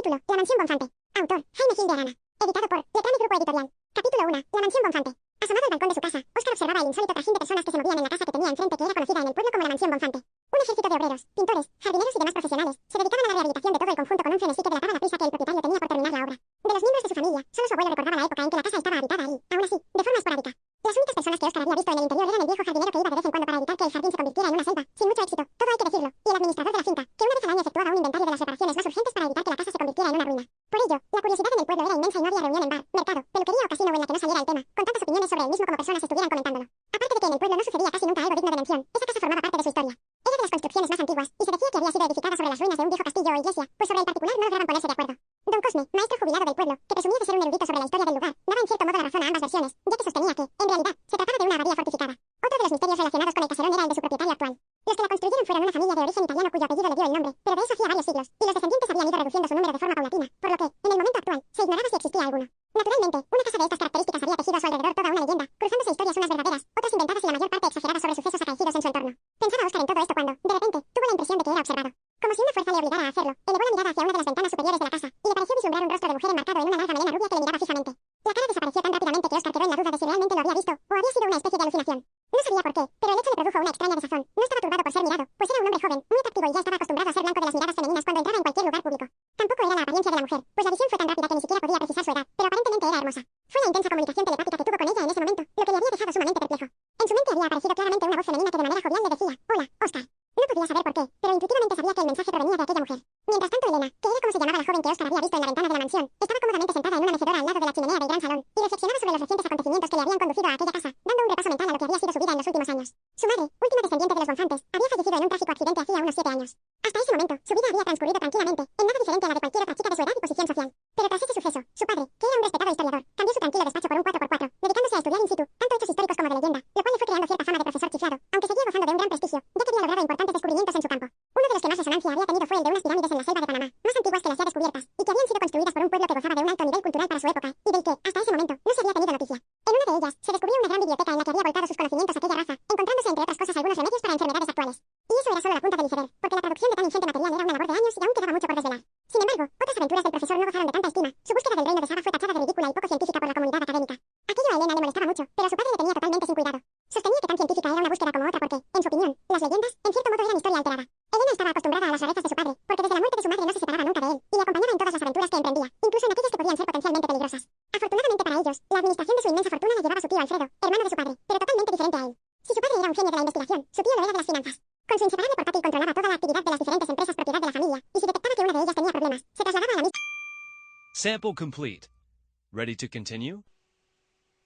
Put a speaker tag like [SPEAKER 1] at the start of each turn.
[SPEAKER 1] Título: La mansión Bonfante. Autor: Jaime Gil de Arana. Editado por Letrame Grupo Editorial. Capítulo 1: La mansión Bonfante. Asomado al balcón de su casa, Óscar observaba el insólito trajín de personas que se movían en la casa que tenía enfrente, que era conocida en el pueblo como la mansión Bonfante. Un ejército de obreros, pintores, jardineros y demás profesionales se dedicaban a la rehabilitación de todo el conjunto con un frenesí que delataba la prisa que el propietario tenía por terminar la obra. De los miembros de su familia, solo su abuelo recordaba la época en que la casa estaba habitada y, aún así, de forma esporádica. Las únicas personas que Óscar había visto en el interior eran el viejo jardinero que iba de vez en cuando para evitar que el jardín se convirtiera en una selva, sin mucho éxito, todo hay que decirlo, y el administrador de la finca, que una vez al año efectuaba un inventario de las reparaciones más urgentes para evitar que la casa se convirtiera en una ruina. Por ello, la curiosidad en el pueblo era inmensa y no había reunión en bar, mercado, peluquería o casino en la que no saliera el tema, con tantas opiniones sobre el mismo como personas estuvieran comentándolo. Aparte de que en el pueblo no sucedía casi nunca algo digno de mención, esa casa formaba parte de su historia. Era de las construcciones más antiguas, y se decía que había sido edificada sobre las ruinas de un viejo castillo o iglesia, pues sobre el particular no lograban ponerse de acuerdo. Don Cosme, maestro jubilado del pueblo, que presumía de ser un erudito sobre la historia del lugar, daba en cierto modo la razón a ambas versiones, ya que sostenía que, en realidad, se trataba de una abadía fortificada. Otro de los misterios relacionados con el caserón era el de su propietario actual. Los que la construyeron fueron una familia de origen italiano cuyo apellido le dio el nombre, pero de eso hacía varios siglos, y los descendientes habían ido reduciendo su número de forma paulatina, por lo que, en el momento actual, se ignoraba si existía alguno. Naturalmente, una casa de estas características había tejido a su alrededor toda una leyenda, cruzándose historias unas verdaderas, otras inventadas y la mayor parte exageradas sobre sucesos acaecidos en su entorno. Pensaba Óscar en todo esto cuando, de repente, tuvo la impresión de que era observado. Como si una fuerza le obligara a hacerlo, elevó la mirada hacia una de las ventanas superiores de la casa, y le pareció vislumbrar un rostro de mujer enmarcado en una larga melena rubia que le miraba fijamente. La cara desapareció tan rápidamente que Óscar quedó en la duda de si realmente lo había visto, o había sido una especie de alucinación. No sabía por qué, pero el hecho le produjo una extraña desazón. No estaba turbado por ser mirado, pues era un hombre joven, muy atractivo y ya estaba acostumbrado a ser blanco de las miradas femeninas cuando entraba en cualquier lugar público. Tampoco era la apariencia de la mujer, pues la visión fue tan rápida que ni siquiera podía precisar su edad, pero aparentemente era hermosa. Fue la intensa comunicación telepática que tuvo con ella en ese momento, lo que le había dejado sumamente perplejo. En su mente había aparecido claramente una voz femenina que de manera jovial le decía: Hola, Óscar. No podía saber por qué, pero intuitivamente sabía que el mensaje provenía de aquella mujer. Mientras tanto, Elena, que era como se llamaba la joven que Óscar había visto en la ventana de la mansión, estaba cómodamente sentada en una mecedora al lado de la chimenea del gran salón, y reflexionaba sobre los recientes acontecimientos que le habían conducido a aquella casa, dando un repaso mental a lo que había sido su vida en los últimos años. Su madre, última descendiente de los Bonfantes, había fallecido en un trágico accidente hacía unos 7 años. Hasta ese momento, su vida había transcurrido tranquilamente, en nada diferente a la de cualquier otra chica de su edad y posición social. Pero tras ese suceso, su padre, que era un respetado historiador, cambió su tranquilo despacho por un 4x4, dedicándose a estudiar in situ, tanto hechos históricos como de leyenda, lo cual le fue creando cierta fama de profesor chiflado, aunque seguía gozando de un gran prestigio, ya que había logrado importantes descubrimientos en su campo. Uno de los que más resonancia había tenido fue el de unas pirámides en la selva de Panamá, más antiguas que las ya descubiertas, y que habían sido construidas por un pueblo que gozaba de un alto nivel cultural para su época, y del que, hasta ese momento, no se había tenido noticia. En una de ellas, se descubrió una gran biblioteca en la que había volcado sus conocimientos aquella raza, encontrándose entre otras cosas algunos remedios para enfermedades actuales. Y eso era solo la punta del iceberg, porque la producción de tan ingente material era una labor de años y aún quedaba mucho por desvelar. Sin embargo, otras aventuras del profesor no gozaron de tanta estima. Su búsqueda del reino de Saba fue tachada de ridícula y poco científica por la comunidad académica. Aquello a Elena le molestaba mucho, pero a su padre le tenía totalmente sin cuidado. Sostenía que tan científica era una búsqueda como otra porque, en su opinión, las leyendas, en cierto modo, eran historia alterada. Elena estaba acostumbrada a las rarezas de su padre, porque desde la muerte de su madre no se separaba nunca de él, y le acompañaba en todas las aventuras que emprendía, incluso en aquellas que podían ser potencialmente peligrosas. Afortunadamente para ellos, la administración de su inmensa fortuna la llevaba su tío Alfredo, hermano de su padre, pero totalmente diferente a él. Si su padre era un genio de la investigación, su tío lo era de las finanzas. Con su inseparable portátil controlaba toda la actividad de las diferentes empresas propiedad de la familia, y si detectaba que una de ellas tenía problemas, se trasladaba a la misma.
[SPEAKER 2] Sample complete. Ready to continue?